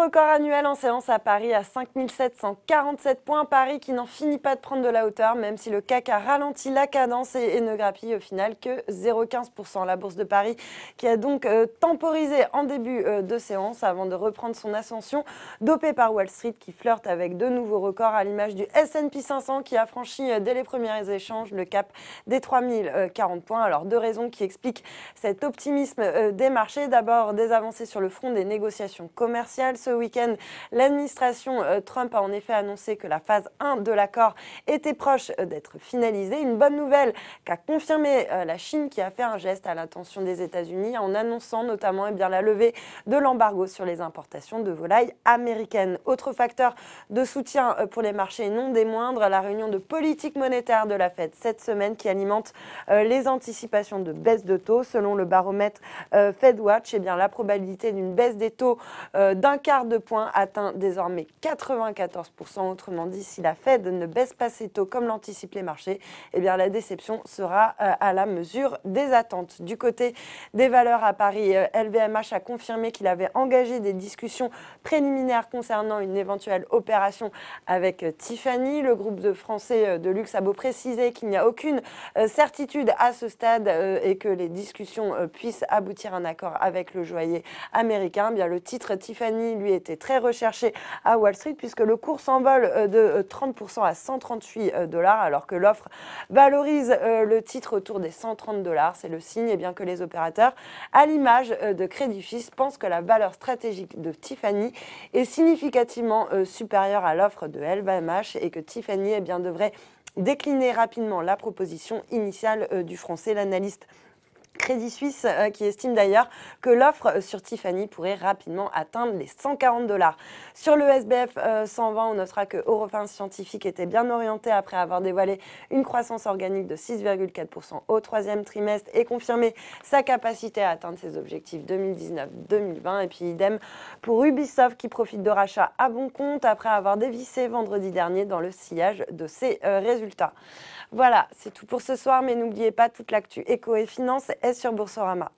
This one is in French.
record annuel en séance à Paris à 5 747 points. Paris qui n'en finit pas de prendre de la hauteur, même si le CAC a ralenti la cadence et ne grappille au final que 0,15%. La bourse de Paris qui a donc temporisé en début de séance avant de reprendre son ascension, dopée par Wall Street qui flirte avec de nouveaux records à l'image du S&P 500 qui a franchi dès les premiers échanges le cap des 3040 points. Alors deux raisons qui expliquent cet optimisme des marchés. D'abord des avancées sur le front des négociations commerciales. Ce week-end, l'administration Trump a en effet annoncé que la phase 1 de l'accord était proche d'être finalisée. Une bonne nouvelle qu'a confirmé la Chine qui a fait un geste à l'attention des États-Unis en annonçant notamment la levée de l'embargo sur les importations de volailles américaines. Autre facteur de soutien pour les marchés et non des moindres, la réunion de politique monétaire de la Fed cette semaine qui alimente les anticipations de baisse de taux. Selon le baromètre FedWatch, la probabilité d'une baisse des taux d'un quart de point atteint désormais 94%. Autrement dit, si la Fed ne baisse pas ses taux comme l'anticipent les marchés, la déception sera à la mesure des attentes. Du côté des valeurs à Paris, LVMH a confirmé qu'il avait engagé des discussions préliminaires concernant une éventuelle opération avec Tiffany. Le groupe de français de luxe a beau préciser qu'il n'y a aucune certitude à ce stade et que les discussions puissent aboutir à un accord avec le joaillier américain. Le titre Tiffany, lui, était très recherché à Wall Street puisque le cours s'envole de 30% à 138 $, alors que l'offre valorise le titre autour des 130 $. C'est le signe que les opérateurs, à l'image de Credit Suisse, pensent que la valeur stratégique de Tiffany est significativement supérieure à l'offre de LVMH et que Tiffany devrait décliner rapidement la proposition initiale du français. L'analyste Credit Suisse qui estime d'ailleurs que l'offre sur Tiffany pourrait rapidement atteindre les 140 $. Sur le SBF 120, on notera que Eurofins Scientifique était bien orienté après avoir dévoilé une croissance organique de 6,4% au troisième trimestre et confirmé sa capacité à atteindre ses objectifs 2019-2020. Et puis idem pour Ubisoft qui profite de rachats à bon compte après avoir dévissé vendredi dernier dans le sillage de ses résultats. Voilà, c'est tout pour ce soir, mais n'oubliez pas toute l'actu éco et finance est sur Boursorama.